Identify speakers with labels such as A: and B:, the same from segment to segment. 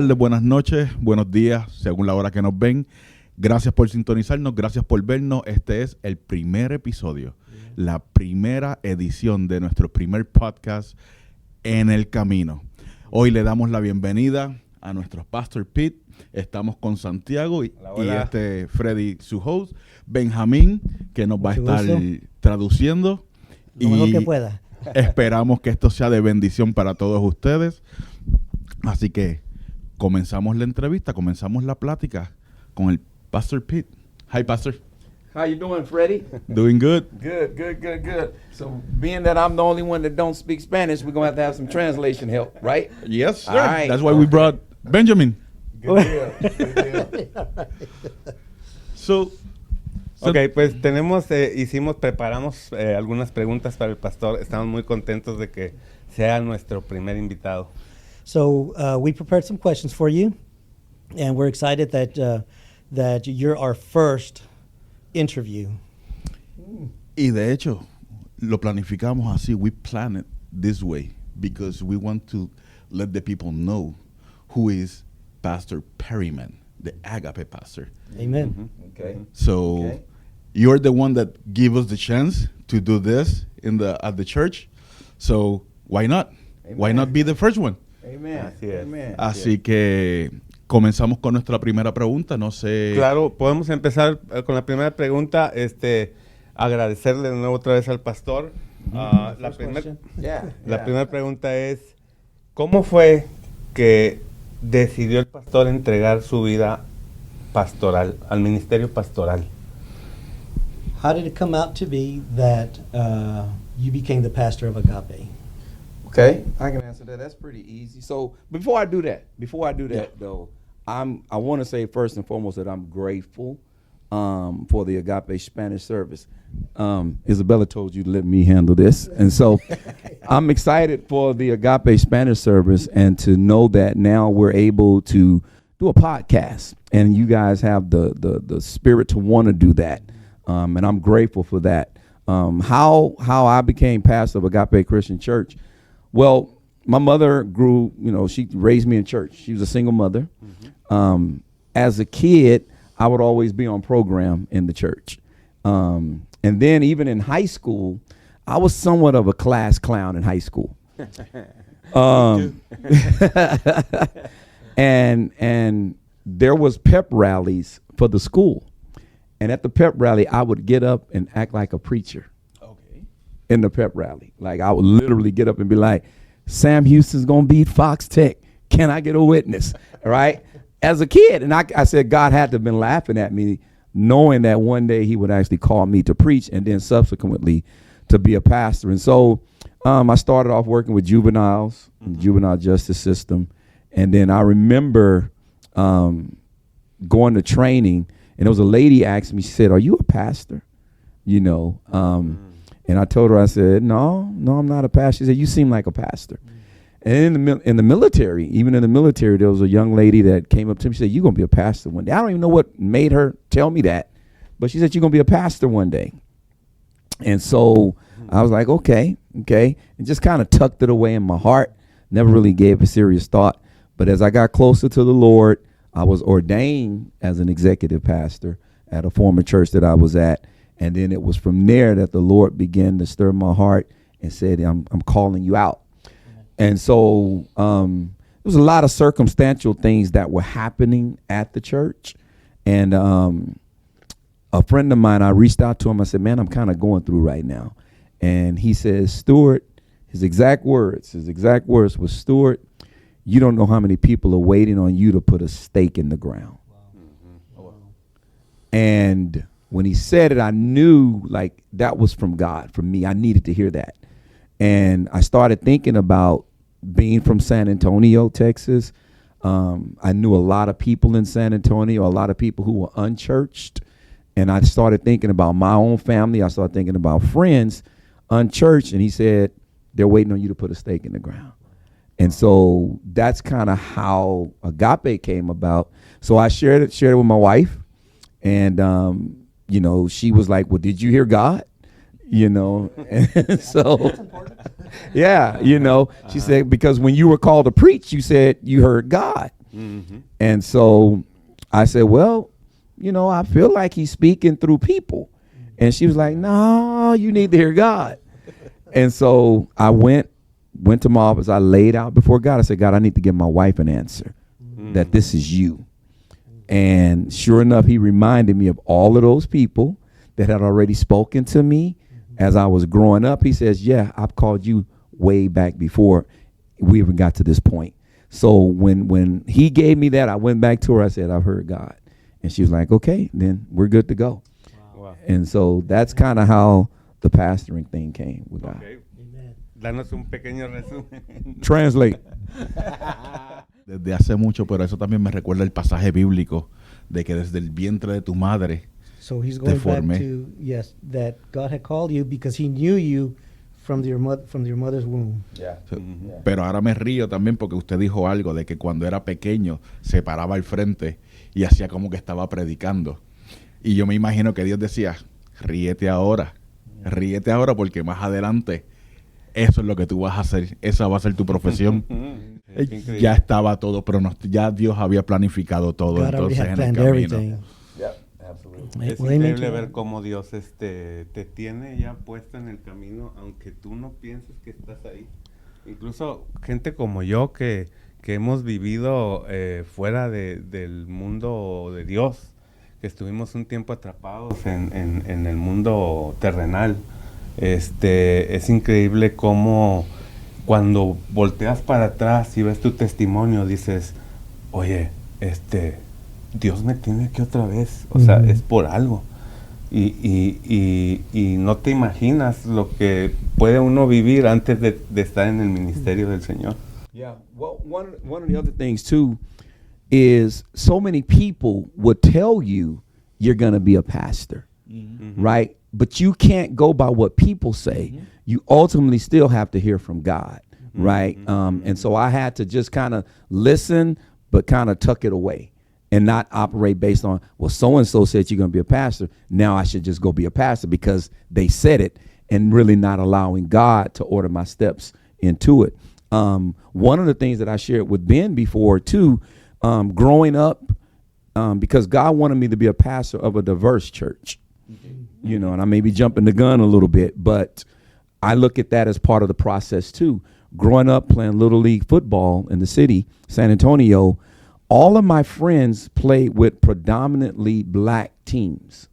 A: tardes, buenas noches, buenos días, según la hora que nos ven. Gracias por sintonizarnos, gracias por vernos. Este es el primer episodio, la primera edición de nuestro primer podcast En el Camino. Hoy le damos la bienvenida a nuestro Pastor Pete. Estamos con Santiago y Freddy, su host, Benjamín, que nos va a estar traduciendo.
B: Lo mejor que pueda.
A: Esperamos que esto sea de bendición para todos ustedes. Así que comenzamos la entrevista, comenzamos la plática con el Pastor Pete. Hi, Pastor.
C: How you doing, Freddie?
A: Doing good.
C: Good. So, being that I'm the only one that don't speak Spanish, we're going to have some translation help, right?
A: Yes, sir.
C: All right.
A: That's why we brought Benjamin.
C: Good deal.
A: So,
D: Ok, pues preparamos algunas preguntas para el pastor. Estamos muy contentos de que sea nuestro primer invitado.
B: So we prepared some questions for you, and we're excited that you're our first interview.
A: y de hecho, lo planificamos así. We plan it this way because we want to let the people know who is Pastor Perryman, the Agape pastor.
B: Amen.
C: Okay.
A: So
C: Okay.
A: you're the one that gave us the chance to do this at the church. So why not?
C: Amen.
A: Why not be the first one?
C: Amen.
D: Así es.
C: Amen.
A: Así que comenzamos con nuestra primera pregunta. No sé.
D: Claro, podemos empezar con la primera pregunta. Agradecerle de nuevo otra vez al pastor. La
B: First
D: primera
B: question.
C: Yeah.
D: primera pregunta es, ¿cómo fue que decidió el pastor entregar su vida pastoral, al ministerio pastoral?
B: How did it come out to be that you became the pastor of Agape?
C: Okay, I can answer that. That's pretty easy. So before I do that, though, I want to say first and foremost that I'm grateful for the Agape Spanish service. Isabella told you to let me handle this, and so I'm excited for the Agape Spanish service and to know that now we're able to do a podcast, and you guys have the spirit to want to do that, and I'm grateful for that. How I became pastor of Agape Christian Church. Well, my mother grew, she raised me in church. She was a single mother. Mm-hmm. As a kid, I would always be on program in the church. And then even in high school, I was somewhat of a class clown in high school. And there was pep rallies for the school. And at the pep rally, I would get up and act like a preacher. In the pep rally. Like I would literally get up and be like, Sam Houston's going to beat Fox Tech. Can I get a witness? Right? As a kid. And I said God had to have been laughing at me, knowing that one day he would actually call me to preach and then subsequently to be a pastor. And so I started off working with juveniles, the juvenile justice system. And then I remember going to training, and there was a lady asked me, she said, "Are you a pastor?" And I told her, I said, no, I'm not a pastor. She said, "You seem like a pastor." And in the military, even in the military, there was a young lady that came up to me. She said, "You're going to be a pastor one day." I don't even know what made her tell me that, but she said, "You're going to be a pastor one day." And so I was like, okay. And just kind of tucked it away in my heart. Never really gave a serious thought. But as I got closer to the Lord, I was ordained as an executive pastor at a former church that I was at. And then it was from there that the Lord began to stir my heart and said, I'm calling you out. And so there was a lot of circumstantial things that were happening at the church. And a friend of mine, I reached out to him. I said, "Man, I'm kind of going through right now." And he says, "Stuart," his exact words was, "Stuart, you don't know how many people are waiting on you to put a stake in the ground." Wow. And when he said it, I knew like that was from God, from me. I needed to hear that. And I started thinking about being from San Antonio, Texas. I knew a lot of people in San Antonio, a lot of people who were unchurched. And I started thinking about my own family. I started thinking about friends unchurched. And he said, "They're waiting on you to put a stake in the ground." And so that's kind of how Agape came about. So I shared it with my wife. And she was like, "Well, did you hear God?" And so, yeah, she said, because when you were called to preach, you said you heard God. And so I said, well, you know, I feel like he's speaking through people. And she was like, no, you need to hear God. And so I went to my office. I laid out before God. I said, God, I need to give my wife an answer that this is you. And sure enough, he reminded me of all of those people that had already spoken to me as I was growing up. He says, yeah, I've called you way back before we even got to this point. So when he gave me that, I went back to her. I said, I've heard God. And she was like, okay, then we're good to go.
D: Wow.
C: And so that's kind of how the pastoring thing came with God.
D: Okay.
B: Amen.
D: Danos un pequeño resumen.
C: Translate.
A: Desde hace mucho, pero eso también me recuerda el pasaje bíblico de que desde el vientre de tu madre
B: So he's going back
A: formé.
B: to, yes, that God had called you because he knew you from your mother's womb.
D: Yeah.
A: Pero ahora me río también porque usted dijo algo de que cuando era pequeño se paraba al frente y hacía como que estaba predicando. Y yo me imagino que Dios decía, ríete ahora porque más adelante eso es lo que tú vas a hacer, esa va a ser tu profesión. Ya estaba todo ya Dios había planificado todo
B: God already
A: entonces
B: had
A: en el
B: planned
A: camino.
B: everything.
D: Es
B: Well, amen
D: increíble
B: to
D: ver
B: that.
D: cómo Dios te tiene ya puesto en el camino, aunque tú no pienses que estás ahí. Incluso gente como yo que hemos vivido fuera del mundo de Dios, que estuvimos un tiempo atrapados en el mundo terrenal. Es increíble cómo cuando volteas para atrás y ves tu testimonio dices, oye, Dios me tiene aquí otra vez, o sea, es por algo. Y no te imaginas lo que puede uno vivir antes de estar en el ministerio del Señor.
C: Yeah. Well, one of the other things too is so many people would tell you you're going to be a pastor, right? But you can't go by what people say. You ultimately still have to hear from God, right? And so I had to just kind of listen, but kind of tuck it away and not operate based on, well, so-and-so said you're going to be a pastor. Now I should just go be a pastor because they said it, and really not allowing God to order my steps into it. One of the things that I shared with Ben before too, growing up, because God wanted me to be a pastor of a diverse church, you know, and I may be jumping the gun a little bit, but I look at that as part of the process too. Growing up playing Little League football in the city, San Antonio, all of my friends played with predominantly black teams.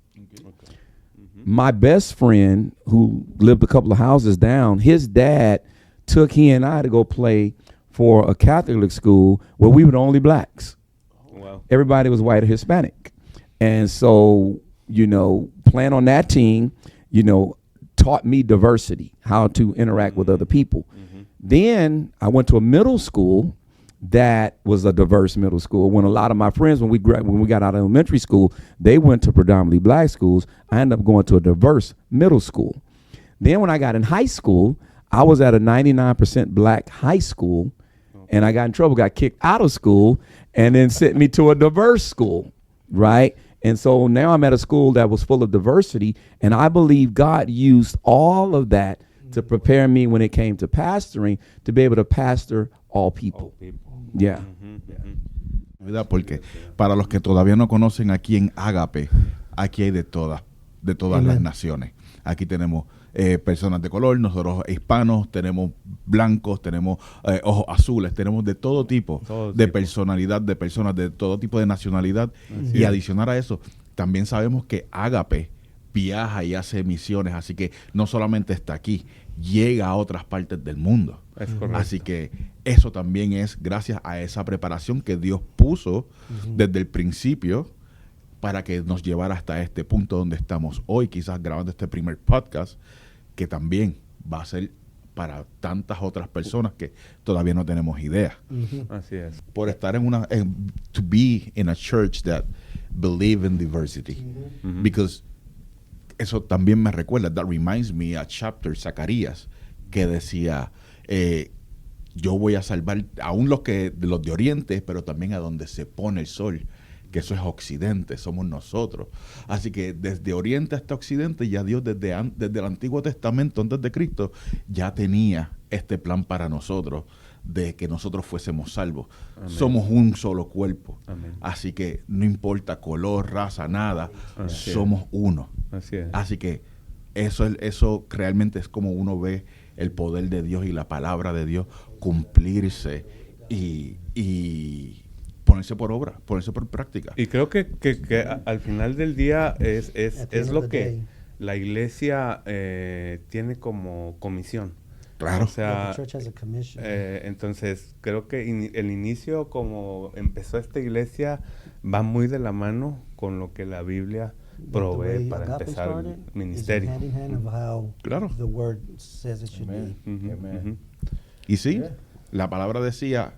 C: My best friend, who lived a couple of houses down, his dad took he and I to go play for a Catholic school where we were the only blacks.
D: Wow.
C: Everybody was white or Hispanic. And so, you know, playing on that team, you know, taught me diversity, how to interact with other people. Then I went to a middle school that was a diverse middle school. When a lot of my friends, when we got out of elementary school, they went to predominantly black schools. I ended up going to a diverse middle school. Then when I got in high school, I was at a 99% black high school, and I got in trouble, got kicked out of school, and then sent me to a diverse school, right? And so now I'm at a school that was full of diversity, and I believe God used all of that to prepare me when it came to pastoring, to be able to pastor all people. Yeah.
A: ¿Verdad? Porque para los que todavía no conocen, aquí en Ágape, aquí hay de todas las naciones. Aquí tenemos personas de color, nosotros hispanos, tenemos blancos, tenemos ojos azules, tenemos de todo tipo de personalidad, de personas de todo tipo de nacionalidad. Y adicional a eso, también sabemos que Ágape viaja y hace misiones, así que no solamente está aquí, llega a otras partes del mundo.
D: Es correcto.
A: Así que eso también es gracias a esa preparación que Dios puso desde el principio para que nos llevara hasta este punto donde estamos hoy, quizás grabando este primer podcast, que también va a ser para tantas otras personas que todavía no tenemos idea.
D: Así es.
A: Por estar to be in a church that believe in diversity. Because eso también me recuerda, that reminds me a chapter, Zacarías, que decía, yo voy a salvar aún los de Oriente, pero también a donde se pone el sol, que eso es Occidente, somos nosotros. Así que desde Oriente hasta Occidente, ya Dios desde el Antiguo Testamento, antes de Cristo, ya tenía este plan para nosotros. de que nosotros fuésemos salvos.
D: Amén.
A: Somos un solo cuerpo.
D: Amén.
A: Así que no importa color, raza, nada,
D: Así es.
A: somos uno.
D: Así es.
A: Así que eso realmente es como uno ve el poder de Dios y la palabra de Dios cumplirse y ponerse por obra, ponerse por práctica.
D: Y creo que al final del día es
B: At the end
D: lo
B: of the
D: que
B: day.
D: la iglesia tiene como comisión.
A: Claro.
D: O sea,
B: The church has a commission.
D: entonces creo que el inicio, como empezó esta iglesia, va muy de la mano con lo que la Biblia
B: But the
D: provee
B: way
D: para
B: Agape
D: empezar
B: started
D: el
B: is
D: ministerio.
B: hand in hand of how
A: Claro.
B: the word says it should
C: Amen.
B: be.
D: Ujú,
C: Amen.
D: ujú.
A: Y sí,
C: Yeah.
A: la palabra decía,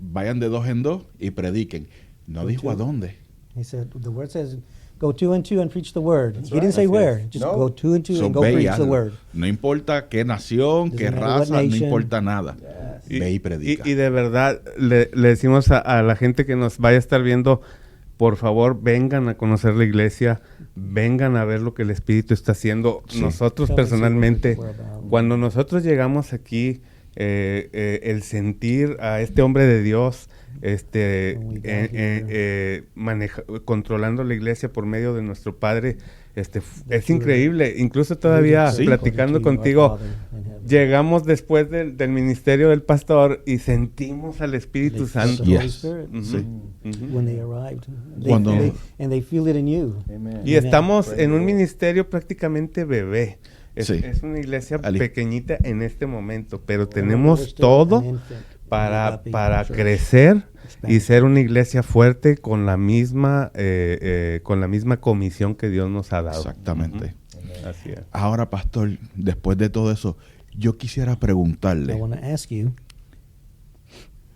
A: vayan de 2 en 2 y prediquen. No
B: Go
A: dijo
B: to-
A: a dónde.
B: He said the word says, "Go 2 and 2 and preach the word."
C: That's
B: He didn't
C: right.
B: say
D: Así
B: where.
D: es.
B: Just
C: No.
B: go 2 and 2
A: So,
B: and go
A: ve y
B: preach the
A: hazlo.
B: word.
A: No importa qué nación,
B: Doesn't
A: qué
B: matter what
A: raza, no
B: nation.
A: importa nada.
C: Yes.
A: Ve y predica.
D: Y de verdad, le decimos a la gente que nos vaya a estar viendo, por favor, vengan a conocer la iglesia, vengan a ver lo que el Espíritu está haciendo.
A: Sí.
D: Nosotros
B: Come and see what
D: personalmente,
B: we're about.
D: cuando nosotros llegamos aquí, el sentir a este hombre de Dios,
B: When we got here.
D: controlando la iglesia por medio de nuestro Padre,
B: That
D: es
B: you were-
D: increíble. Incluso todavía
A: Sí.
D: platicando
B: According to
D: contigo,
B: our Father in heaven.
D: llegamos después del ministerio del pastor y sentimos al
B: They
D: Espíritu
B: felt
D: Santo.
B: the Holy
A: Yes.
B: Spirit
D: Ujú,
A: Sí.
D: ujú.
B: when they arrived.
A: Cuando-
B: And they feel it in you.
C: Amen.
D: Y
B: Amen.
D: estamos
C: Praise
D: en
C: the
D: un
C: Lord.
D: ministerio prácticamente bebé. Es,
A: Sí.
D: es una iglesia
A: Ali.
D: pequeñita en este momento, pero
B: We're
D: tenemos
B: still
D: todo
B: an infant in the
D: para
B: Agape Church.
D: crecer y
B: Expand.
D: ser una iglesia fuerte con la misma comisión que Dios nos ha dado.
A: Exactamente.
D: Ujú. Así es.
A: Ahora, pastor, después de todo eso, yo quisiera
B: I
A: preguntarle,
B: want to ask you,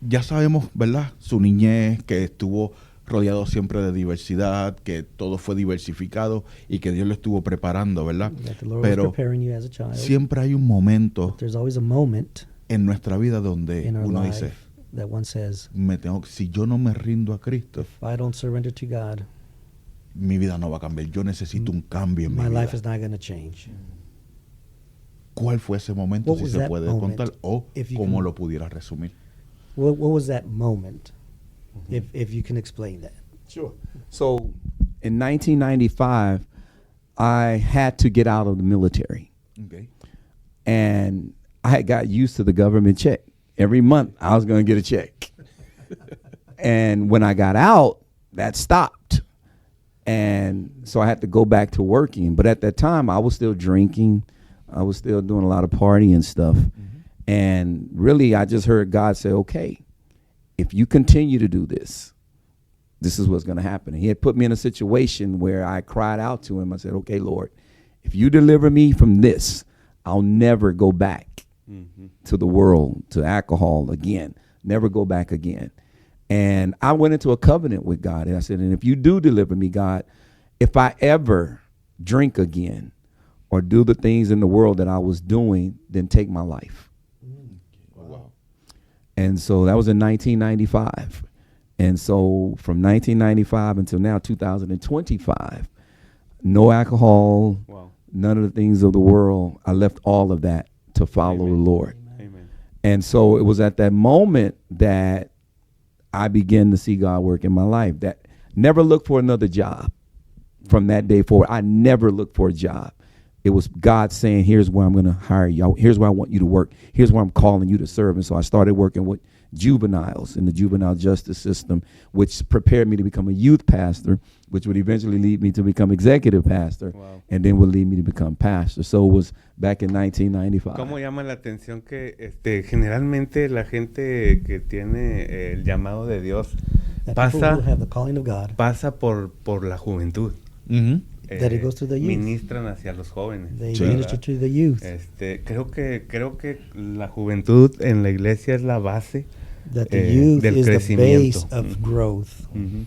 A: ya sabemos, ¿verdad? Su niñez, que estuvo rodeado siempre de diversidad, que todo fue diversificado y que Dios lo estuvo preparando, ¿verdad?
B: that the Lord was
A: Pero
B: preparing you as a child.
A: siempre hay un momento
B: There's always a moment
A: en nuestra vida donde
B: in our
A: uno
B: life
A: dice,
B: that one says,
A: si yo no me rindo a Cristo,
B: if I don't surrender to God,
A: mi vida no va a cambiar. Yo necesito un cambio en mi
B: my
A: vida.
B: life is not going to change.
A: ¿Cuál fue ese momento,
B: What
A: si
B: was
A: se
B: that
A: puede
B: moment,
A: contar, o
B: if you
A: cómo
B: can-
A: lo pudiera resumir?
B: What was that moment? If you can explain that.
C: Sure. So in 1995, I had to get out of the military.
A: Okay.
C: And I had got used to the government check. Every month I was going to get a check. And when I got out, that stopped. And so I had to go back to working. But at that time, I was still drinking. I was still doing a lot of partying and stuff. And really, I just heard God say, okay, if you continue to do this, this is what's going to happen. And he had put me in a situation where I cried out to him. I said, okay, Lord, if you deliver me from this, I'll never go back
D: Ujú.
C: to the world, to alcohol again, never go back again. And I went into a covenant with God. And I said, and if you do deliver me, God, if I ever drink again or do the things in the world that I was doing, then take my life.
A: Wow.
C: And so that was in 1995. And so from 1995 until now, 2025, no alcohol,
D: Wow.
C: none of the things of the world. I left all of that to follow
D: Amen.
C: the Lord.
D: Amen.
C: And so it was at that moment that I began to see God work in my life. That never looked for another job from that day forward. I never looked for a job. It was God saying, here's where I'm going to hire you. Here's where I want you to work. Here's where I'm calling you to serve. And so I started working with juveniles in the juvenile justice system, which prepared me to become a youth pastor, which would eventually lead me to become executive pastor,
D: Wow.
C: and then would lead me to become pastor. So it was back in 1995.
D: ¿Cómo llama la atención que generalmente la gente que tiene el llamado de Dios
B: That people who
D: pasa
B: have the calling of God,
D: pasa por la juventud?
A: Ujú.
B: That it goes to the youth.
D: Ministran hacia los jóvenes.
B: they
A: Sí.
B: minister to the youth.
D: Creo que la juventud en la iglesia es la base
B: That the youth
D: del
B: is the
D: crecimiento.
B: base of
D: Ujú.
B: growth.
D: Ujú.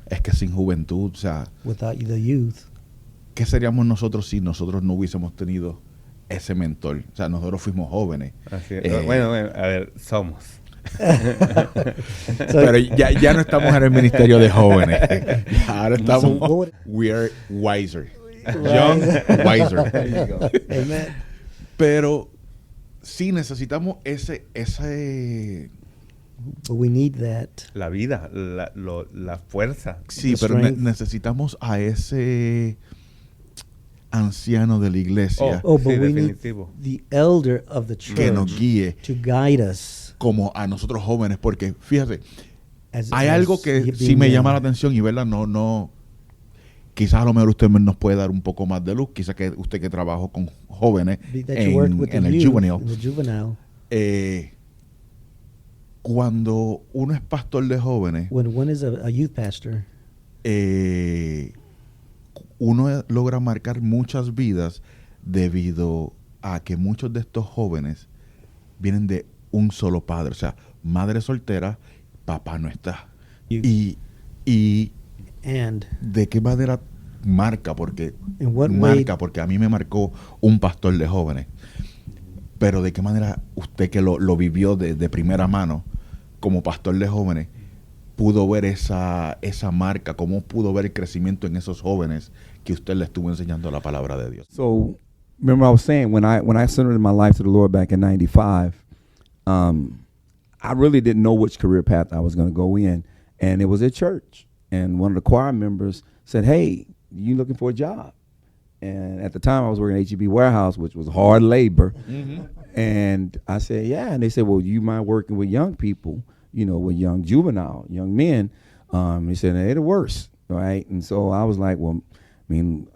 A: Es que sin juventud, o sea,
B: Without the youth,
A: ¿qué seríamos nosotros si nosotros no hubiésemos tenido ese mentor? O sea, nosotros fuimos jóvenes.
D: Así es.
A: Eh,
D: Bueno, a ver, somos.
A: Pero ya no estamos en el ministerio de jóvenes. Ahora estamos,
B: So what-
A: we are wiser.
B: Right.
A: Young, wiser.
C: There you go.
B: Amen.
A: Pero sí necesitamos ese
B: But we need that.
D: La vida, la fuerza.
A: sí,
B: The
A: pero
B: strength.
A: necesitamos a ese anciano de la iglesia
B: Oh, but
D: Sí,
B: we need
D: definitivo.
B: the elder of the
A: que nos
B: church
A: guíe
B: to guide us.
A: como a nosotros jóvenes, porque fíjate,
B: As,
A: hay
B: as
A: algo que
B: being
A: sí me llama la
B: young.
A: atención y verdad, no, quizás a lo mejor usted nos puede dar un poco más de luz, quizás que usted que trabajó con jóvenes
B: That you worked with
A: en
B: the
A: el
B: youth,
A: juvenil,
B: in the juvenile.
A: Cuando uno es pastor de jóvenes,
B: When one is a youth pastor,
A: uno logra marcar muchas vidas debido a que muchos de estos jóvenes vienen de un solo padre, o sea, madre soltera, papá no está.
B: You-
A: Y
B: and
A: de qué manera marca, porque
B: in what way
A: marca, porque a mí me marcó un pastor de jóvenes, pero de qué manera usted que lo vivió de primera mano como pastor de jóvenes pudo ver esa marca, cómo pudo ver el crecimiento en esos jóvenes que usted le estuvo enseñando la palabra de Dios.
C: So remember I was saying when I surrendered my life to the Lord back in '95, I really didn't know which career path I was going to go in, and it was at church. And one of the choir members said, "Hey, you looking for a job?" And at the time I was working at HEB Warehouse, which was hard labor. And I said, "Yeah." And they said, "Well, you mind working with young people, you know, with young men?" He said, "They're the worst, right?" And so I was like, "Well, I mean,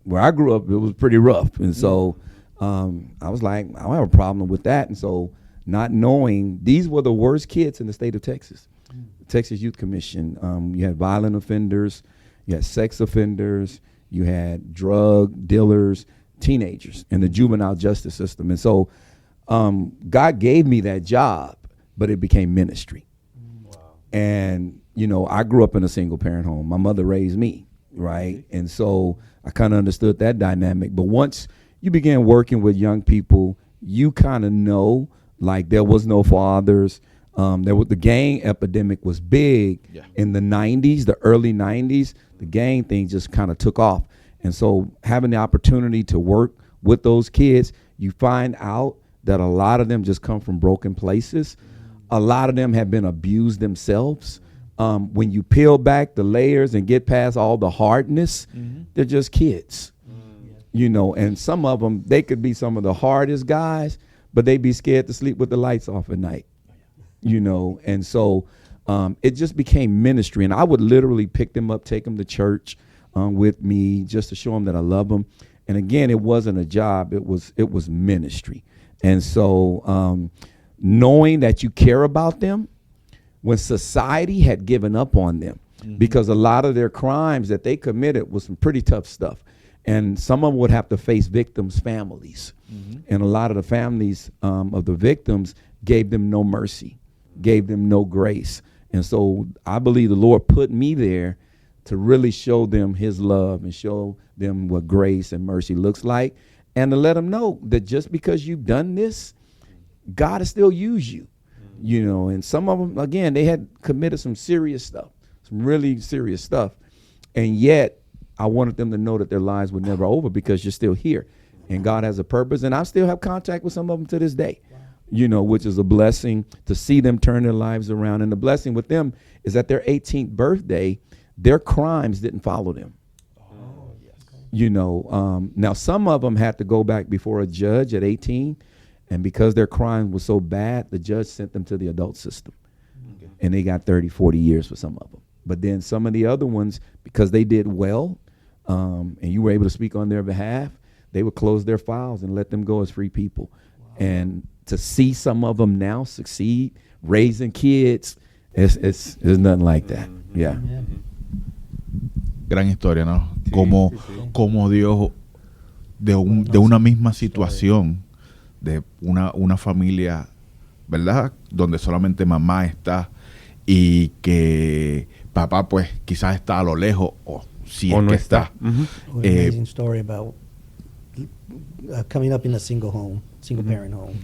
C: where I grew up, it was pretty rough." And so I was like, I don't have a problem with that. And so not knowing, these were the worst kids in the state of Texas. Texas Youth Commission. You had violent offenders, you had sex offenders, you had drug dealers, teenagers in the juvenile justice system. And so God gave me that job, but it became ministry. And, you know, I grew up in a single parent home. My mother raised me, right? And so I kind of understood that dynamic. But once you began working with young people, you kind of know, like, there was no fathers. The gang epidemic was big in the 90s, the early 90s. The gang thing just kind of took off. And so having the opportunity to work with those kids, you find out that a lot of them just come from broken places. A lot of them have been abused themselves. When you peel back the layers and get past all the hardness, they're just kids. You know, and some of them, they could be some of the hardest guys, but they'd be scared to sleep with the lights off at night. You know, and so it just became ministry. And I would literally pick them up, take them to church with me just to show them that I love them. And again, it wasn't a job, it was ministry. And so knowing that you care about them when society had given up on them, because a lot of their crimes that they committed was some pretty tough stuff. And some of them would have to face victims' families. And a lot of the families of the victims gave them no mercy, gave them no grace. And so I believe the Lord put me there to really show them his love and show them what grace and mercy looks like, and to let them know that just because you've done this, God will still use you. You know, and some of them, again, they had committed some serious stuff, some really serious stuff. And yet I wanted them to know that their lives were never over, because you're still here and God has a purpose. And I still have contact with some of them to this day, you know, which is a blessing to see them turn their lives around. And the blessing with them is that their 18th birthday, their crimes didn't follow them. You know, now some of them had to go back before a judge at 18. And because their crime was so bad, the judge sent them to the adult system. And they got 30, 40 years for some of them. But then some of the other ones, because they did well, and you were able to speak on their behalf, they would close their files and let them go as free people. And to see some of them now succeed, raising kids, it's nothing like that. Yeah.
A: Gran historia, ¿no?
D: Sí,
A: Como,
D: sí, sí.
A: como Dios de una misma situación, de una familia, ¿verdad? Donde solamente mamá está y que papá pues quizás está a lo lejos o si
D: O
A: es
D: no
A: que
D: está.
A: está.
B: What an amazing story about coming up in a single parent home.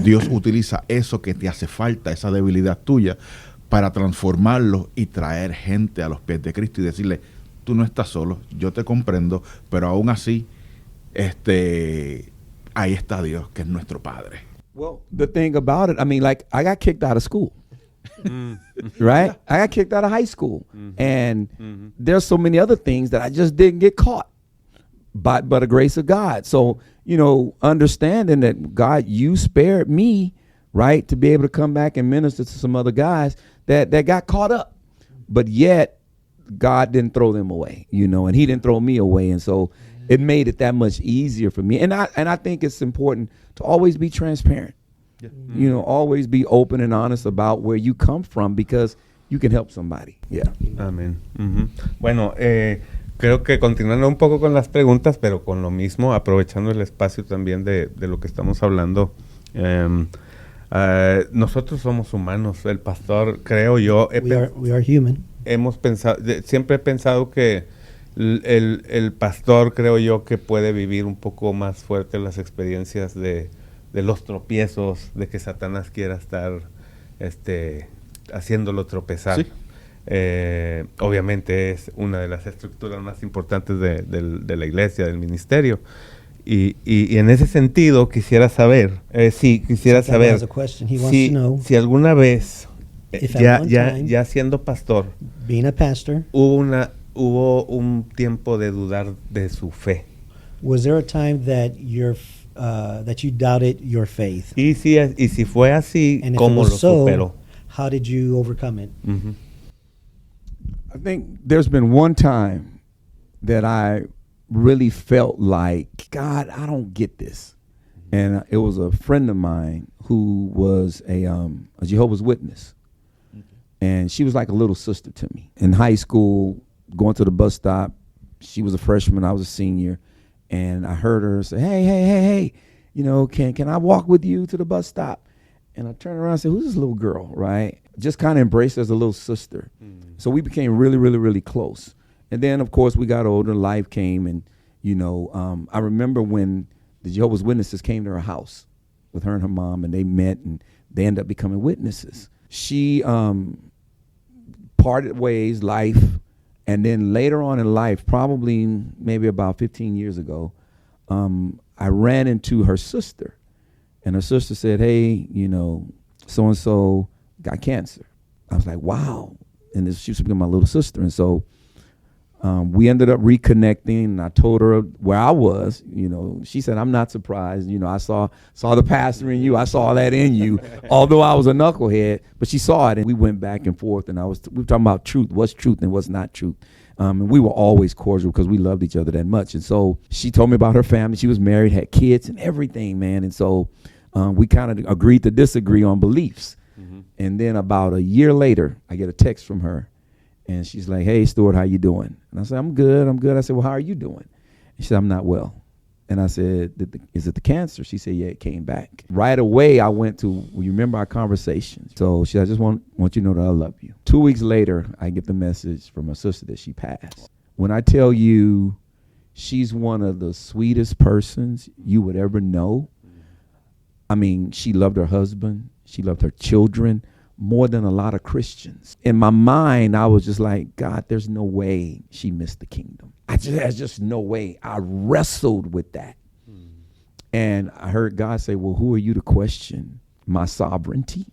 A: Dios utiliza eso que te hace falta, esa debilidad tuya, para transformarlo y traer gente a los pies de Cristo y decirle, tú no estás solo, yo te comprendo, pero aún así, ahí está Dios, que es nuestro Padre.
C: Well, the thing about it, I mean, like, I got kicked out of school. Right? I got kicked out of high school. And there's so many other things that I just didn't get caught by the grace of God. So, you know, understanding that God, you spared me, right, to be able to come back and minister to some other guys that got caught up. But yet, God didn't throw them away, you know, and he didn't throw me away. And so it made it that much easier for me. And I think it's important to always be transparent. You know, always be open and honest about where you come from, because you can help somebody. Yeah.
D: Amén. Bueno, creo que continuando un poco con las preguntas, pero con lo mismo, aprovechando el espacio también de lo que estamos hablando. Nosotros somos humanos. El pastor, creo yo,
B: We are human.
D: hemos pensado, siempre he pensado que el pastor, creo yo, que puede vivir un poco más fuerte las experiencias de los tropiezos, de que Satanás quiera estar haciéndolo tropezar.
A: Sí.
D: Obviamente es una de las estructuras más importantes de la iglesia, del ministerio. Y en ese sentido quisiera saber,
B: Santiago has a question. He wants to know
D: si alguna vez,
B: if at one time,
D: ya siendo pastor,
B: being a pastor,
D: hubo un tiempo de dudar de su fe.
B: was there a time that that you doubted your faith?
D: Y si fue así,
B: And if it
D: ¿cómo lo
B: was so,
D: superó?
B: how did you overcome it?
D: Ujú.
C: I think there's been one time that I really felt like, God, I don't get this. And it was a friend of mine who was a Jehovah's Witness. And she was like a little sister to me. In high school, going to the bus stop, she was a freshman, I was a senior. And I heard her say, hey, you know, can I walk with you to the bus stop? And I turned around and said, who's this little girl, right? Just kind of embraced her as a little sister. So we became really, really, really close. And then, of course, we got older, life came, and, you know, I remember when the Jehovah's Witnesses came to her house with her and her mom, and they met, and they ended up becoming witnesses. She parted ways, life, and then later on in life, probably maybe about 15 years ago, I ran into her sister. And her sister said, hey, you know, so-and-so got cancer. I was like, wow. And she was my little sister. And so we ended up reconnecting, and I told her where I was. You know, she said, I'm not surprised. You know, I saw the pastor in you. I saw that in you, although I was a knucklehead. But she saw it, and we went back and forth. And we were talking about truth, what's truth and what's not truth. And we were always cordial because we loved each other that much. And so she told me about her family. She was married, had kids and everything, man. And so we kind of agreed to disagree on beliefs. And then about a year later, I get a text from her. And she's like, hey, Stuart, how you doing? And I said, I'm good. I said, well, how are you doing? And she said, I'm not well. And I said, is it the cancer? She said, yeah, it came back. Right away, I went to, you remember our conversation? So she said, I just want you to know that I love you. 2 weeks later, I get the message from her sister that she passed. When I tell you she's one of the sweetest persons you would ever know, I mean, she loved her husband. She loved her children more than a lot of Christians. In my mind, I was just like, God, there's no way she missed the kingdom. There's just no way. I wrestled with that. And I heard God say, well, who are you to question my sovereignty?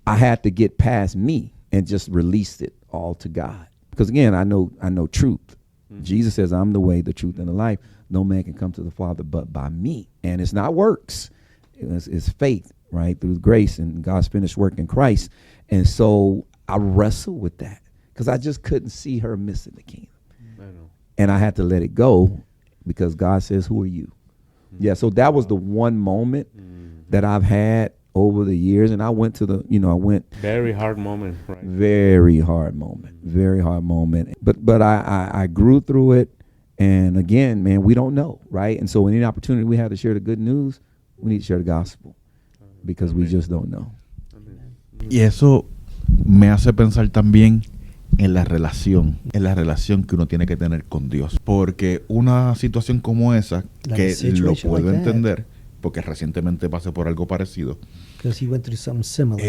C: I had to get past me and just release it all to God. Because again, I know truth. Jesus says, I'm the way, the truth, and the life. No man can come to the Father but by me. And it's not works. It's faith, right? Through grace and God's finished work in Christ. And so I wrestled with that because I just couldn't see her missing the kingdom. And I had to let it go because God says, who are you? Yeah, so that was the one moment that I've had over the years. And I went to
D: Very hard moment, right?
C: Very hard moment. But I grew through it. And again, man, we don't know, right? And so any opportunity we have to share the good news, we need to share the gospel because we just don't know.
A: Y eso me hace pensar también en la relación que uno tiene que tener con Dios. Porque una situación como esa, que lo puedo entender, porque recientemente pasé por algo parecido,
B: He went through something similar.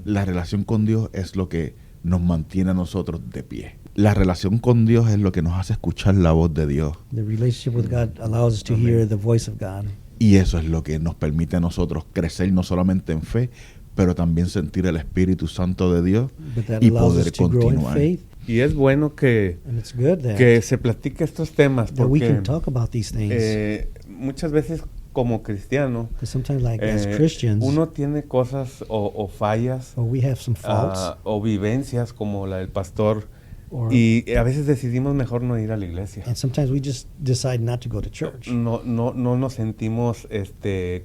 A: La relación con Dios es lo que nos mantiene a nosotros de pie. La relación con Dios es lo que nos hace escuchar la voz de Dios.
B: The relationship with God allows us to hear the voice of God.
A: Y eso es lo que nos permite a nosotros crecer no solamente en fe, pero también sentir el Espíritu Santo de Dios
B: But that
A: y
B: allows us
A: poder
B: to grow in
A: continuar.
B: faith,
D: Y es bueno que
B: and it's good
D: se platique estos temas
B: that we
D: porque
B: can talk about these things.
D: muchas veces como cristiano
B: Because sometimes, like as Christians,
D: uno tiene cosas o fallas
B: or we have some faults,
D: o vivencias como la del pastor
B: or
D: y a veces decidimos mejor no ir a la iglesia.
B: and sometimes we just decide not to go to church.
D: No nos sentimos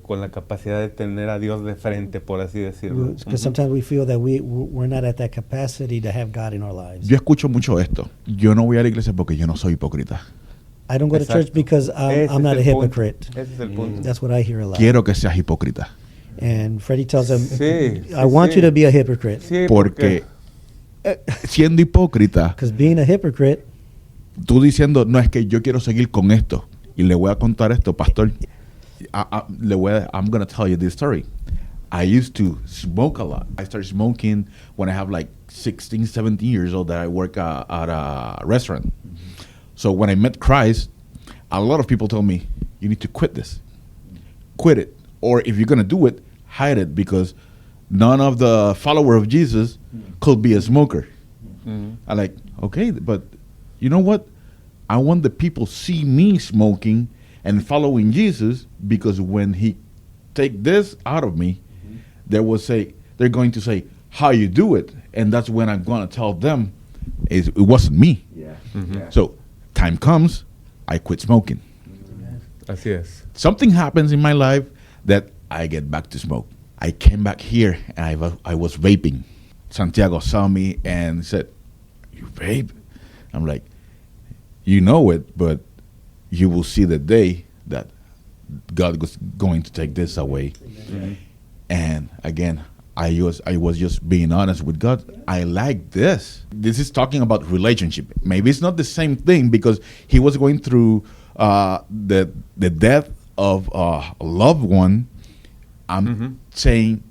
D: con la capacidad de tener a Dios de frente, por así decirlo.
B: Because sometimes we feel that we're not at that capacity to have God in our lives.
A: Yo escucho mucho esto. Yo no voy a la iglesia porque yo no soy hipócrita.
B: I don't go to church
D: Exacto.
B: because
D: Ese
B: I'm not a
D: es el punto.
B: hypocrite.
D: Ese es el punto.
B: That's what I hear a lot.
A: Quiero que seas hipócrita.
B: And Freddie tells them,
D: Sí,
B: I want
D: sí.
B: you to be a hypocrite.
D: Sí,
A: Porque siendo hipócrita,
B: Because being a hypocrite,
A: tú diciendo, no, es que yo quiero seguir con esto. Y le voy a contar esto, pastor. I'm going to tell you this story. I used to smoke a lot. I started smoking when I have like 16, 17 years old that I work at a restaurant. So when I met Christ, a lot of people told me, you need to quit this. Quit it. Or if you're going to do it, hide it because none of the follower of Jesus could be a smoker.
D: Mhm.
A: I'm like, okay, but you know what? I want the people see me smoking and following Jesus because when he take this out of me, they're going to say how you do it, and that's when I'm going to tell them it wasn't me.
C: Yeah.
D: Mhm.
A: So time comes, I quit smoking.
D: Así es.
A: Something happens in my life that I get back to smoke. I came back here and I was vaping. Santiago saw me and said, "You vape?" I'm like, "You know it, but you will see the day that God was going to take this away."
D: Mhm.
A: And again, I was just being honest with God. I like this. This is talking about relationship. Maybe it's not the same thing because he was going through the death of a loved one. I'm
D: Mhm.
A: saying,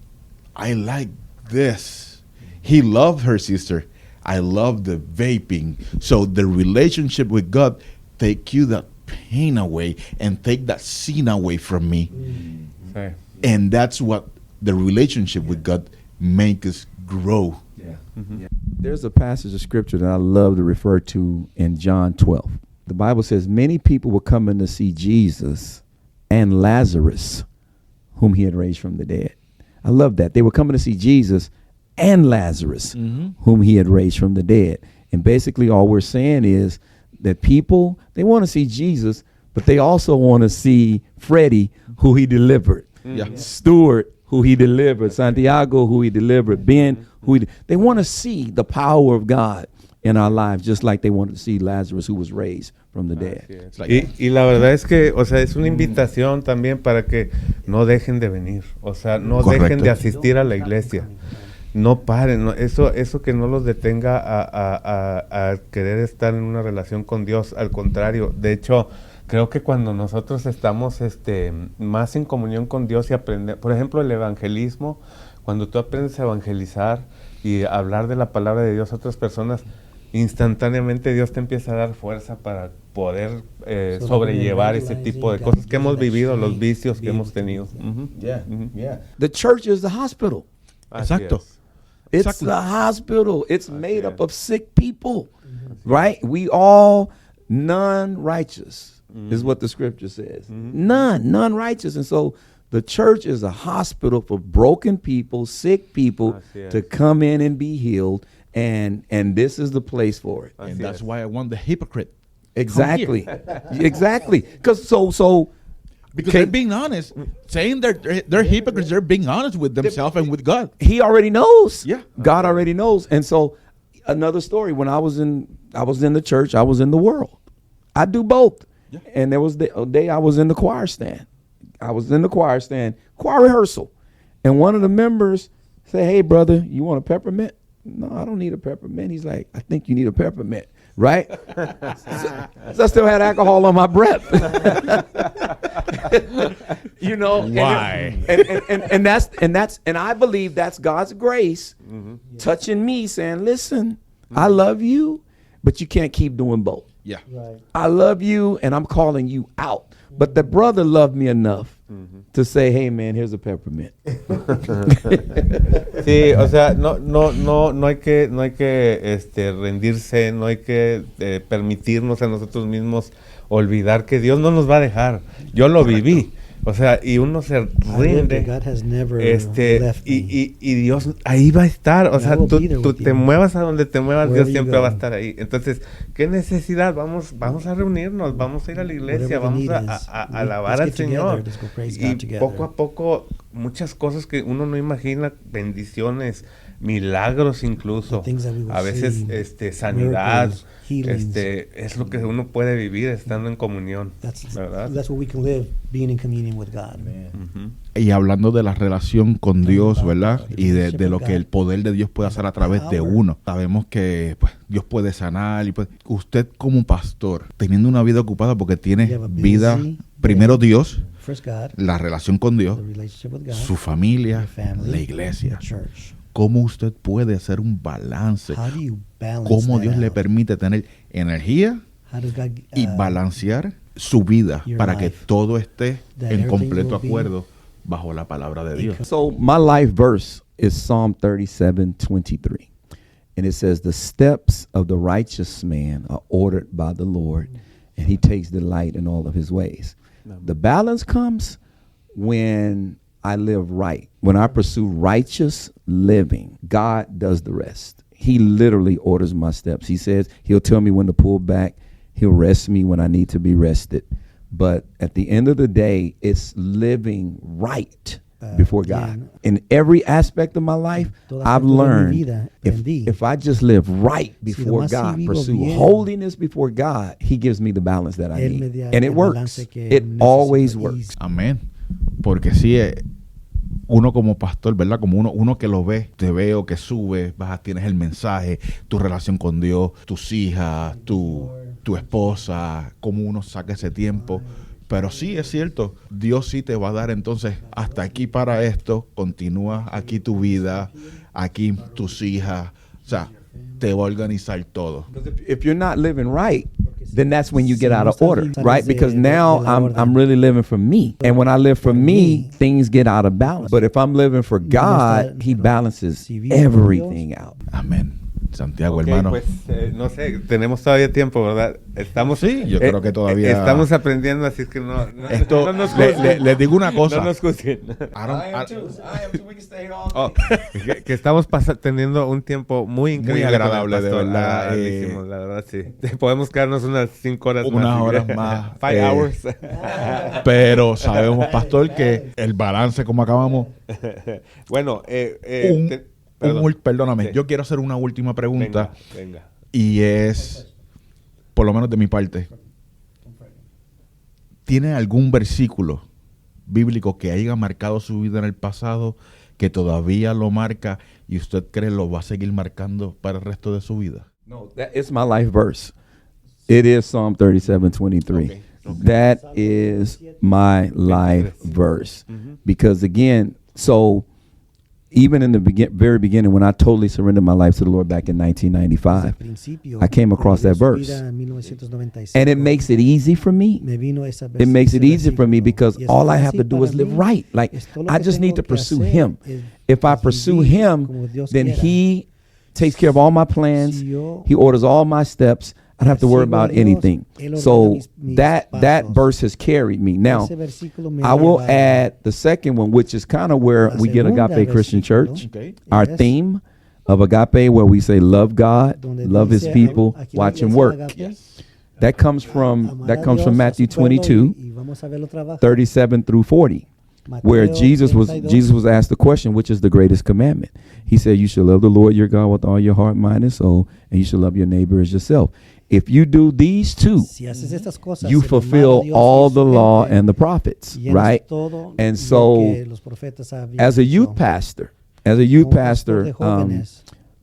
A: I like this. He loved her sister. I love the vaping. So the relationship with God take you that pain away and take that sin away from me.
D: Sí.
A: And that's what the relationship with God make us grow.
C: Yeah.
D: Mhm.
C: There's a passage of scripture that I love to refer to in John 12. The Bible says many people were coming to see Jesus and Lazarus, whom he had raised from the dead. I love that. They were coming to see Jesus and Lazarus, whom he had raised from the dead. And basically all we're saying is that people, they want to see Jesus, but they also want to see Freddie, who he delivered.
A: Yeah.
C: Stuart, who he delivered. Santiago, who he delivered. Ben, they want to see the power of God in our lives, just like they wanted to see Lazarus, who was raised from the dead.
D: Así es.
A: Like-
D: Y la verdad es que, o sea, es una invitación también para que no dejen de venir, o sea, no
A: Correcto.
D: dejen de asistir a la iglesia. No paren, eso que no los detenga a querer estar en una relación con Dios, al contrario. De hecho, creo que cuando nosotros estamos más en comunión con Dios y aprender, por ejemplo, el evangelismo, cuando tú aprendes a evangelizar y a hablar de la palabra de Dios a otras personas, instantáneamente Dios te empieza a dar fuerza para poder sobrellevar ese tipo de cosas que hemos vivido, los vicios que hemos tenido. Ujú. Ujú.
C: The church is the hospital.
D: Así
A: Exacto.
D: es.
C: It's
A: Exactly.
C: the hospital. It's made up
D: es.
C: of sick people, right? We all non-righteous is what the scripture says. None righteous. And so the church is a hospital for broken people, sick people
D: Así es.
C: to come in and be healed. And this is the place for it.
A: And
D: Así
A: that's
D: es.
A: why I want the hypocrite.
C: Exactly. Exactly. Because so
A: Because
C: Okay.
A: they're being honest. Saying they're hypocrites, they're being honest with themselves and with God.
C: he already knows.
A: Yeah.
C: God already knows. And so another story, when I was in the church, I was in the world. I do both.
A: Yeah.
C: And there was a day I was in the choir stand. Choir rehearsal. And one of the members said, "Hey brother, you want a peppermint?" "No, I don't need a peppermint." He's like, "I think you need a peppermint." Right? so I still had alcohol on my breath. You know
A: Why?
C: and I believe that's God's grace touching me, saying, "Listen, I love you, but you can't keep doing both.
A: Yeah.
B: Right.
C: I love you, and I'm calling you out." But the brother loved me enough to say, hey man, here's a peppermint.
D: Sí, o sea, no hay que rendirse, no hay que permitirnos a nosotros mismos olvidar que Dios no nos va a dejar. Yo lo viví. O sea, y uno se rinde.
B: God has never left me.
D: Y Dios ahí va a estar. O
B: And I
D: sea,
B: will
D: tú
B: be there with
D: te
B: you.
D: muevas a donde te muevas,
B: Wherever
D: Dios
B: you
D: siempre
B: go.
D: va a estar ahí. Entonces, ¿qué necesidad? Vamos a reunirnos, vamos a ir a la iglesia,
B: Whatever the
D: vamos
B: need is,
D: a
B: let's
D: alabar
B: get
D: al Señor.
B: together, let's go praise
D: Y
B: God together.
D: poco a poco, muchas cosas que uno no imagina, bendiciones, milagros incluso.
B: The things that we will
D: A veces
B: see,
D: sanidad,
B: miracles, healings.
D: es lo que uno puede vivir estando en comunión, ¿verdad?
B: That's what we can live, being in communion with God.
D: Ujú.
A: Y hablando de la relación con Dios, ¿verdad? Y de lo que el poder de Dios puede hacer a través de uno. Sabemos que pues, Dios puede sanar. Y pues, usted como pastor, teniendo una vida ocupada porque tiene
B: You have a busy
A: vida,
B: day.
A: primero Dios,
B: First God,
A: la relación con Dios,
B: the relationship with God,
A: su familia,
B: your family,
A: la iglesia.
B: the church.
A: ¿Cómo usted puede hacer un balance?
B: How do you balance
A: ¿Cómo
B: that
A: Dios le
B: out?
A: permite tener energía
B: How does God
A: y balancear su vida
B: your
A: para que
B: life,
A: todo esté
B: that
A: en
B: everything
A: completo
B: will be
A: acuerdo bajo la palabra de Dios?
C: So my life verse is Psalm 37:23. And it says, the steps of the righteous man are ordered by the Lord, and he takes delight in all of his ways. The balance comes when I live right. When I pursue righteous living, God does the rest. He literally orders my steps. He says he'll tell me when to pull back. He'll rest me when I need to be rested. But at the end of the day, it's living right before God.
B: again,
C: In every aspect of my life,
B: todo
C: I've
B: aspecto de mi
C: learned
B: vida
C: if,
B: aprendí.
C: if I just live right before
B: nomás
C: God,
B: si vivo
C: pursue
B: bien,
C: holiness before God, he gives me the balance that I
B: Él me
C: need.
B: da
C: And it
B: el
C: works.
B: balance que
C: It
B: necesito
C: always
B: y
C: works.
A: Amén. Porque sí, uno como pastor, ¿verdad? Como uno que lo ve, te veo que subes, tienes el mensaje, tu relación con Dios, tus hijas, tu esposa, cómo uno saca ese tiempo. Pero sí, es cierto, Dios sí te va a dar entonces hasta aquí para esto, continúa aquí tu vida, aquí tus hijas, o sea, te va a organizar todo.
C: If you're not living right, then that's when you
B: Si
C: get
B: no
C: out of
B: estás
C: order,
B: viviendo
C: right?
B: de-
C: Because
B: de
C: now
B: la orden.
C: I'm really living for me. And when I live for me, things get out of balance. But if I'm living for God, he balances
B: Si vivo por
C: everything out.
A: Amén. Santiago,
D: Ok,
A: hermano.
D: pues no sé, tenemos todavía tiempo, ¿verdad? Estamos,
A: Sí, yo creo que todavía-
D: estamos aprendiendo, así es que no
A: Esto,
D: no nos
A: les
D: juzguen.
A: digo una cosa.
D: No nos juzguen.
A: I am too.
C: We can stay all
D: Oh, que estamos teniendo un tiempo muy increíble,
A: Muy agradable,
D: con el
A: de
D: pastor.
A: verdad,
D: Grandísimo, la verdad, sí. Podemos quedarnos unas 5 horas más.
A: Unas
D: si
A: horas
D: quieres.
A: más,
D: 5 hours.
A: Pero sabemos, pastor, que el balance, como acabamos,
D: Bueno,
A: perdóname,
D: Sí.
A: yo quiero hacer una última pregunta
D: Venga.
A: y es, por lo menos de mi parte, ¿tiene algún versículo bíblico que haya marcado su vida en el pasado, que todavía lo marca y usted cree lo va a seguir marcando para el resto de su vida?
C: No, it's my life verse. It is Psalm 37:23.
D: Okay.
C: That is my life verse. Because again, so even in the very beginning, when I totally surrendered my life to the Lord back in 1995, I came across that verse. And it makes it easy for me. It makes it easy for me because all I have to do is live right. Like, I just need to pursue Him. If I pursue Him, then He takes care of all my plans. He orders all my steps. I don't have to worry about anything. So that verse has carried me. Now, I will add the second one, which is kind of where we get Agape Christian Church.
A: Okay.
C: Our theme of Agape, where we say love God, love His people, watch Him work. That comes from Matthew 22, 37 through 40, where Jesus was asked the question, which is the greatest commandment. He said, you should love the Lord your God with all your heart, mind, and soul, and you should love your neighbor as yourself. If you do these two, you fulfill all the law and the prophets, right? And so, as a youth pastor,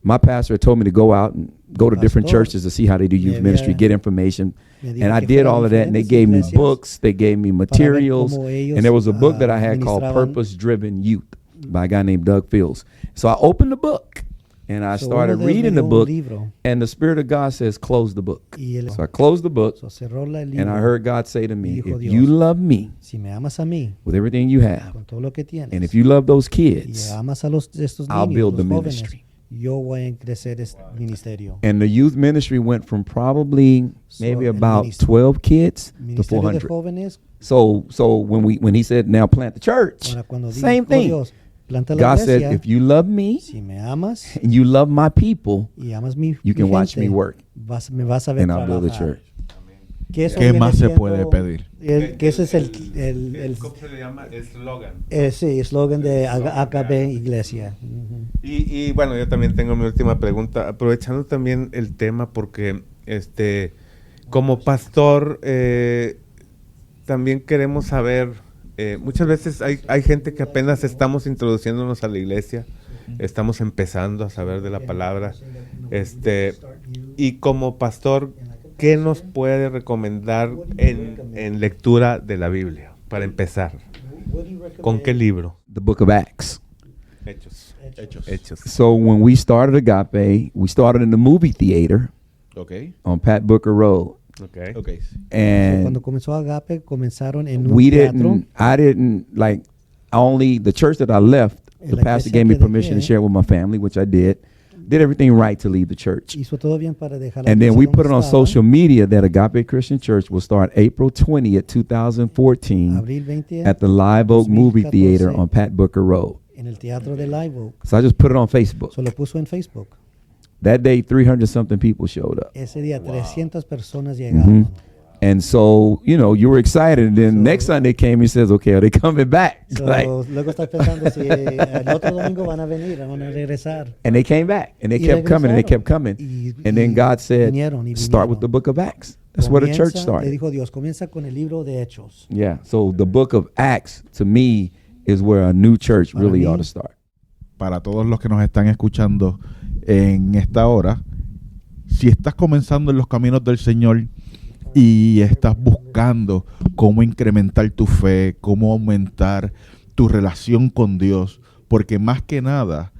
C: my pastor told me to go out and go to different churches to see how they do youth ministry, get information. And I did all of that, and they gave me books, they gave me materials, and there was a book that I had called Purpose Driven Youth by a guy named Doug Fields. So I opened the book, And I
B: So
C: started
B: uno de ellos
C: reading
B: me
C: the
B: dio un
C: book,
B: libro.
C: and the Spirit of God says, close the book.
B: Y él-
C: So I closed the book,
B: So, cerró el
C: and
B: libro.
C: I heard God say to me,
B: Dijo
C: if
B: Dios,
C: you love me
B: Si me amas a mí,
C: with everything you have,
B: con todo lo que tienes,
C: and if you love those
B: y
C: kids,
B: amas a estos
C: I'll
B: niños,
C: build
B: los
C: the
B: jóvenes,
C: ministry.
B: yo voy a crecer este ministerio.
C: And the youth ministry went from probably maybe
B: el
C: about
B: ministro-
C: 12 kids to
B: Ministerio de
C: 400.
B: jóvenes,
C: So when he said, now plant the church,
B: ahora cuando
C: same
B: dijo
C: thing.
B: Dios, planta la
C: God said,
B: iglesia,
C: if you love me
B: si me amas
C: and you love my people,
B: y amas mi
C: you can watch me
B: gente,
C: work,
B: me vas a ver
C: and I'll build a
B: trabajar.
C: church.
B: Que eso
A: ¿Qué
B: viene
A: más se
B: siendo
A: puede pedir?
B: que ese es el
D: ¿Cómo se le llama? Eslogan.
B: sí, eslogan de AKB Iglesia. Ujú.
D: Y bueno, yo también tengo mi última pregunta, aprovechando también el tema porque como pastor también queremos saber, muchas veces hay gente que apenas estamos introduciéndonos a la iglesia, estamos empezando a saber de la palabra, y como pastor, ¿qué nos puede recomendar en lectura de la Biblia para empezar? ¿Con qué libro?
C: The book of Acts.
D: Hechos.
A: Hechos.
C: So when we started Agape, we started in the movie theater
A: Ok.
C: on Pat Booker Road.
D: Okay.
A: Ok.
C: And
B: Cuando comenzó Agape, comenzaron en un
C: we
B: teatro.
C: I didn't like only the church that I left, the
B: La
C: pastor
B: iglesia
C: gave me
B: que
C: permission to
B: dejé,
C: share with my family, which I did everything right to leave the church.
B: Hizo todo bien para dejar la
C: And then
B: iglesia
C: we
B: donde
C: put it on
B: estaba.
C: social media that Agape Christian Church will start April 20th, 2014
B: Abril 20
C: at the Live Oak Movie
B: 2014.
C: Theater on Pat Booker Road.
B: en el teatro de Live Oak.
C: So I just put it on Facebook.
B: Se lo puso en Facebook.
C: That day, 300 something people showed up.
B: Ese día 300 personas llegaron.
C: Mhm. And so, you know, you were excited. And then
B: So-
C: next Sunday came, he says, okay, are they coming back?
B: So,
C: Like,
B: luego estás pensando si el otro domingo van a venir, van a regresar.
C: and they came back and they
B: Y
C: kept coming and they kept
B: regresaron.
C: coming.
B: Y-
C: And then
B: y
C: God said,
B: vinieron y
C: start with
B: vinieron.
C: the book of Acts. That's where the church
B: Le
C: started.
B: dijo Dios, comienza con el libro de Hechos.
C: Yeah. So the book of Acts, to me, is where a new church
B: Para
C: really
B: mí-
C: ought to start.
A: Para todos los que nos están escuchando en esta hora, si estás comenzando en los caminos del Señor y estás buscando cómo incrementar tu fe, cómo aumentar tu relación con Dios, porque más que nada,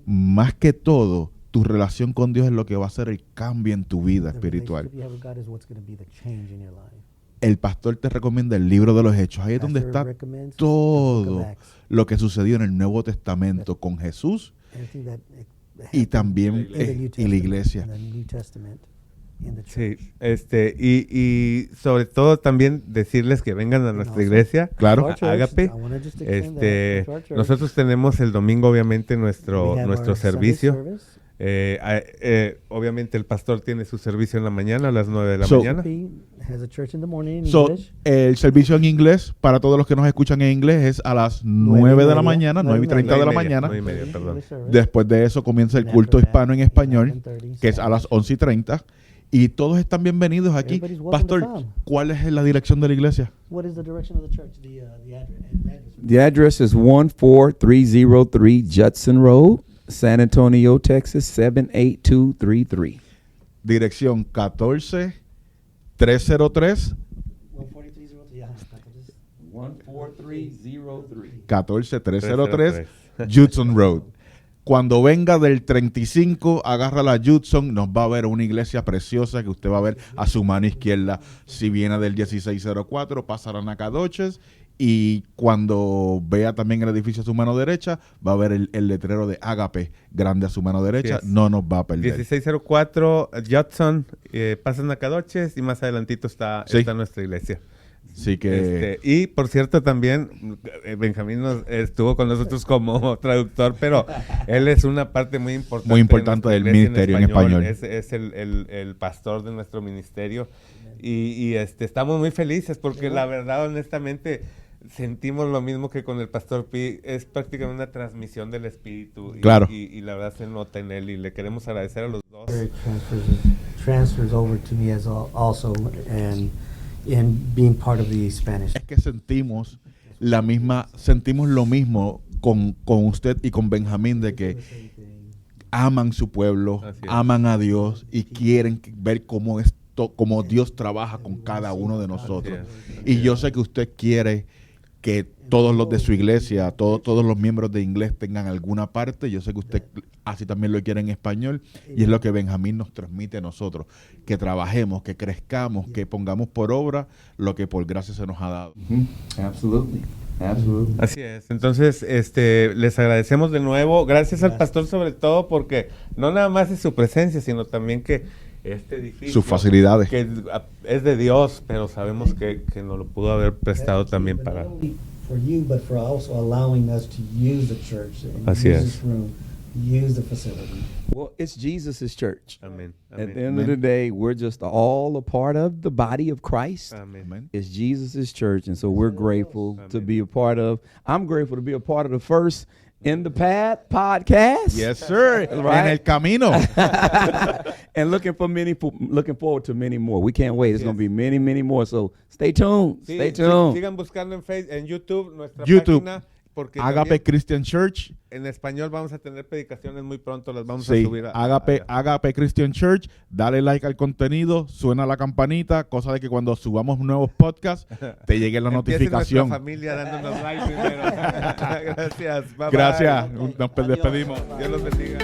A: más que todo, tu relación con Dios es lo que va a hacer el cambio en tu vida espiritual.
B: The relationship you have with God is what's going to be the change in your life.
A: El pastor te recomienda el libro de los Hechos. Ahí es donde
B: Pastor
A: está
B: recommends the book of
A: todo
B: Acts.
A: lo que sucedió en el Nuevo Testamento con Jesús
B: Everything that
A: y
B: happened
A: también
B: in the New
A: y la
B: Testament,
A: iglesia.
B: in the New Testament, in the
D: Sí,
B: church.
D: y sobre todo también decirles que vengan a nuestra
B: Also,
D: iglesia.
A: Claro.
B: Our church,
D: Ágape.
B: I wanna just extend that to our church.
D: Nosotros tenemos el domingo obviamente
B: We
D: nuestro
B: have
D: nuestro
B: our Sunday
D: servicio.
B: service.
D: Obviamente el pastor tiene su servicio en la mañana a las 9 de la
A: So-
D: mañana.
B: He has a church in the morning in
A: So,
B: English.
A: el servicio en inglés, para todos los que nos escuchan en inglés, es a las 9 de la mañana, 9:30 de la mañana.
D: 9:30, perdón.
B: English service.
A: Después de eso comienza el
B: And
A: culto
B: after that,
A: hispano en español,
B: 11:30
A: que es a las 11:30. Y todos están bienvenidos aquí.
B: Everybody's welcome to
A: Pastor,
B: come.
A: ¿cuál es la dirección de la iglesia?
B: What is the direction of the church? The address.
C: The address is 14303 Judson Road, San Antonio, Texas, 78233.
A: Dirección 14303
B: 14303. Yeah.
C: 14303.
A: 14303 Judson Road. Cuando venga del 35, agarra la Judson, nos va a ver una iglesia preciosa que usted va a ver a su mano izquierda. Si viene del 1604, pasa a Nacogdoches. Y cuando vea también el edificio a su mano derecha, va a ver el letrero de Ágape grande a su mano derecha.
D: Así es.
A: No nos va a perder.
D: 1604 Judson, pasan Nacogdoches y más adelantito está
A: Sí.
D: nuestra iglesia.
A: Así que
D: Y por cierto también Benjamín estuvo con nosotros como traductor, pero él es una parte muy importante,
A: Muy importante
D: de nuestra
A: del
D: iglesia
A: ministerio en español.
D: Es el pastor de nuestro ministerio y estamos muy felices porque la verdad honestamente sentimos lo mismo que con el pastor Pi, es prácticamente una transmisión del espíritu y,
A: Claro.
D: y la verdad se nota en él y le queremos agradecer a los dos.
B: Very transfers over to me as also and being part of the Spanish.
A: es que sentimos lo mismo con usted y con Benjamín, de que aman su pueblo,
D: Así es.
A: aman a Dios y quieren ver cómo Dios trabaja con cada uno de nosotros.
D: Así es.
A: Y yo sé que usted quiere que todos los de su iglesia, todos los miembros de inglés tengan alguna parte. Yo sé que usted así también lo quiere en español, y es lo que Benjamín nos transmite a nosotros, que trabajemos, que crezcamos, que pongamos por obra lo que por gracia se nos ha dado.
C: Absolutely. Absolutely.
D: Así es. Entonces, les agradecemos de nuevo. Gracias al pastor sobre todo, porque no nada más es su presencia, sino también que este edificio,
A: Sus facilidades.
D: que es de Dios, pero sabemos que nos lo pudo haber prestado también
B: But
D: para...
B: not only for you, but for also allowing us to use the church and
D: Así
B: use
D: es.
B: this room, use the facility.
C: Well, it's Jesus' church.
D: Amén.
C: At the end of the day, we're just all a part of the body of Christ.
D: Amén.
A: Amén.
C: It's Jesus' church, and so we're grateful to
D: Amen.
C: be a part of. I'm grateful to be a part of the first In the Pad podcast.
A: Yes, sir.
C: Right.
A: En el camino.
C: And looking forward to many more. We can't wait. It's going to be many, many more. So stay tuned.
D: Sí,
C: Stay tuned.
D: sigan buscando en YouTube, nuestra
A: YouTube.
D: página, porque
A: Agape
D: también
A: Christian Church.
D: en español vamos a tener predicaciones muy pronto, las vamos a
A: Sí,
D: subir.
A: Agape Christian Church. Dale like al contenido, suena la campanita, cosa de que cuando subamos nuevos podcasts te llegue la
D: Empiece
A: notificación.
D: nuestra familia dándonos like primero. Gracias. Bye, bye.
A: Gracias. Nos despedimos.
D: Dios los bendiga.